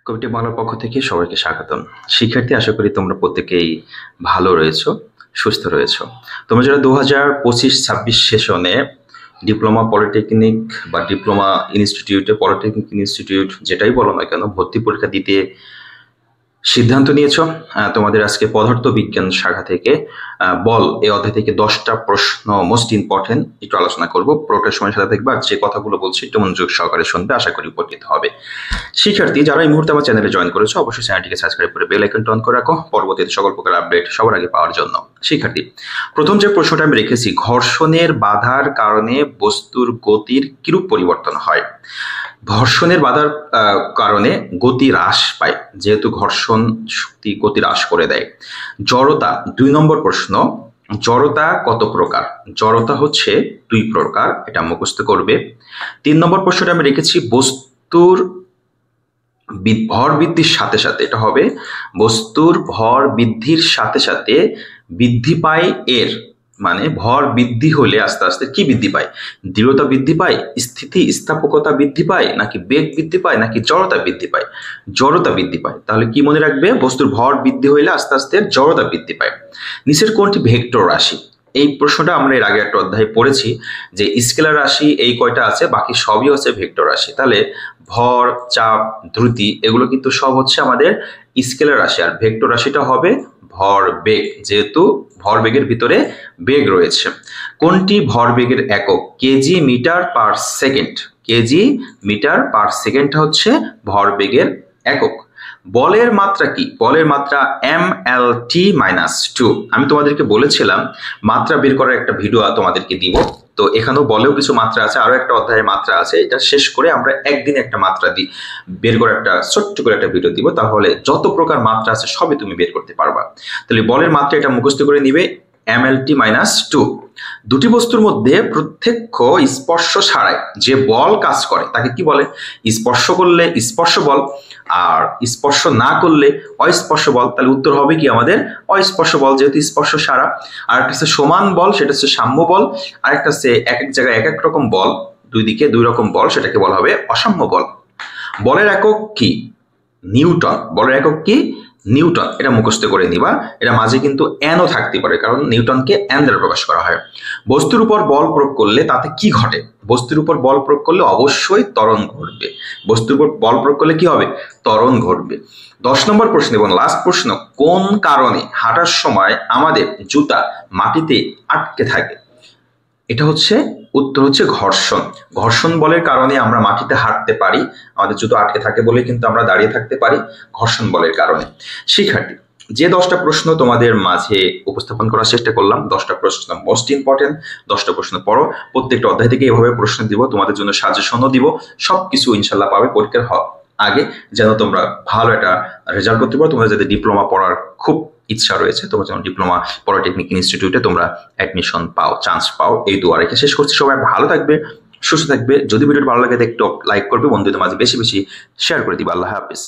Committee বাংলার পক্ষ থেকে সবাইকে স্বাগতম। শিক্ষার্থী, আশা করি তোমরা প্রত্যেকেই ভালো রয়েছো, সুস্থ রয়েছো। তোমরা যারা 2025-26 সেশনে ডিপ্লোমা পলিটেকনিক বা ডিপ্লোমা ইনস্টিটিউটে, পলিটেকনিক ইনস্টিটিউট যেটাই বলো না কেন, ভর্তি পরীক্ষা দিতে সিদ্ধান্ত নিয়েছো, তোমাদের আজকে পদার্থ বিজ্ঞান শাখা থেকে বল এই অধ্যায় থেকে 10টা প্রশ্ন মোস্ট ইম্পর্টেন্ট একটু আলোচনা করব। পুরোটা সময় সাথে থাকবে, আর যে কথাগুলো বলছি একটু মনোযোগ সহকারে শুনবে, আশা করি উপকৃত হবে। শিক্ষার্থী যারা এই মুহূর্তে আমার চ্যানেলে জয়েন করেছো, অবশ্যই চ্যানেলটিকে সাবস্ক্রাইব করে বেল আইকনটা অন করে রাখো পরবর্তীতে সকল প্রকার আপডেট সবার আগে পাওয়ার জন্য। শিক্ষার্থী, প্রথম যে প্রশ্নটা আমি রেখেছি, ঘর্ষণের বাধার কারণে বস্তুর গতির কিরূপ পরিবর্তন হয়? ঘর্ষণের বাধার কারণে গতি হ্রাস পায়, যেহেতু ঘর্ষণ শক্তি গতি হ্রাস করে দেয়। জড়তা, 2 নম্বর প্রশ্ন, জড়তা কত প্রকার? জড়তা হচ্ছে 2 প্রকার, এটা মুখস্থ করবে। 3 নম্বর প্রশ্নটা আমি রেখেছি, বস্তুর ভর বৃদ্ধির সাথে সাথে, এটা হবে বস্তুর ভর বৃদ্ধির সাথে সাথে বৃদ্ধি পায় এর, মানে ভর বৃদ্ধি হলে আস্তে আস্তে কি বৃদ্ধি পায়? দৃঢ়তা বৃদ্ধি পায়, স্থিতিস্থাপকতা বৃদ্ধি পায়, নাকি বেগ বৃদ্ধি পায়, নাকি জড়তা বৃদ্ধি পায়? জড়তা বৃদ্ধি পায়। তাহলে কি মনে রাখবে? বস্তুর ভর বৃদ্ধি হইলে আস্তে আস্তে জড়তা বৃদ্ধি পায়। নিচের কোনটি ভেক্টর রাশি? এই প্রশ্নটা আমরা এর আগে একটা অধ্যায়ে পড়েছি যে স্কেলার রাশি এই কয়টা আছে, বাকি সবই হচ্ছে ভেক্টর রাশি। তাহলে ভর, চাপ, দ্রুতি এগুলো কিন্তু সব হচ্ছে আমাদের স্কেলার রাশি, আর ভেক্টর রাশিটা হবে ভর বেগ, যেহেতু ভর বেগের ভিতরে বেগ রয়েছে। কোনটি ভর বেগের একক? Kg metre per second. Kg metre per second হচ্ছে ভর বেগের একক। বলের মাত্রা কি? বলের মাত্রা mlt-2। আমি তোমাদেরকে বলেছিলাম মাত্রা বের করার একটা ভিডিও তোমাদেরকে দিব, তো এখানেও বলেও কিছু মাত্রা আছে, আরো একটা অধ্যায়ের মাত্রা আছে। এটা শেষ করে আমরা একদিনে একটা মাত্রা বের করে একটা ছোট্ট করে একটা ভিডিও দিব, তাহলে যত প্রকার মাত্রা আছে সবই তুমি বের করতে পারবা। তাহলে বলের মাত্রা এটা মুখস্থ করে নিবে, mlt-2। দুটি বস্তুর মধ্যে প্রত্যক্ষ স্পর্শ ছাড়াই যে বল কাজ করে তাকে কি বলে? স্পর্শ করলে স্পর্শ বল, আর স্পর্শ না করলে অস্পর্শ বল। তাহলে উত্তর হবে কি আমাদের? অস্পর্শ বল, যেহেতু স্পর্শ ছাড়া। আর একটা হচ্ছে সমান বল, সেটা হচ্ছে সাম্য বল। আর একটা হচ্ছে এক এক জায়গায় এক এক রকম বল, দুই দিকে দুই রকম বল, সেটাকে বলা হবে অসাম্য বল। বলের একক কি? নিউটন। বলের একক কি? নিউটন। এটা মুখস্থ করে নিবা। এটা মাঝে কিন্তু এনও থাকতে পারে, কারণ নিউটনকে এন দ্বারা প্রকাশ করা হয়। বস্তুর উপর বল প্রয়োগ করলে তাতে কি ঘটে? বস্তুর উপর বল প্রয়োগ করলে অবশ্যই ত্বরণ ঘটবে। বস্তুর উপর বল প্রয়োগ করলে কি হবে? ত্বরণ ঘটবে। 10 নম্বর প্রশ্ন এবং লাস্ট প্রশ্ন, কোন কারণে হাঁটার সময় আমাদের জুতা মাটিতে আটকে থাকে? এটা হচ্ছে উত্তর হচ্ছে ঘর্ষণ। ঘর্ষণ বলের কারণে আমরা মাটিতে হাঁটতে পারি, আমাদের জুতো আটকে থাকে বলে কিন্তু আমরা দাঁড়িয়ে থাকতে পারি, ঘর্ষণ বলের কারণে। শিক্ষার্থী, যে 10টা প্রশ্ন তোমাদের মাঝে উপস্থাপন করার চেষ্টা করলাম, 10টা প্রশ্ন মোস্ট ইম্পর্টেন্ট। 10টা প্রশ্ন পড়ো, প্রত্যেকটা অধ্যায় থেকে এভাবে প্রশ্ন দিব, তোমাদের জন্য সাজেশনও দিব, সবকিছু ইনশাল্লাহ পাবে পরীক্ষার আগে, যেন তোমরা ভালো একটা রেজাল্ট করতে পারো। তোমরা যাদের ডিপ্লোমা পড়ার খুব ইচ্ছা রয়েছে, তোমরা যেন ডিপ্লোমা পলিটেকনিক ইনস্টিটিউটে তোমরা অ্যাডমিশন পাও, চান্স পাও, এই দোয়া রেখে শেষ করছি। সবাই ভালো থাকবে, সুস্থ থাকবে। যদি ভিডিওটি ভালো লাগে একটু লাইক করবে, বন্ধুদের মাঝে বেশি বেশি শেয়ার করে দিবে। আল্লাহ হাফিজ।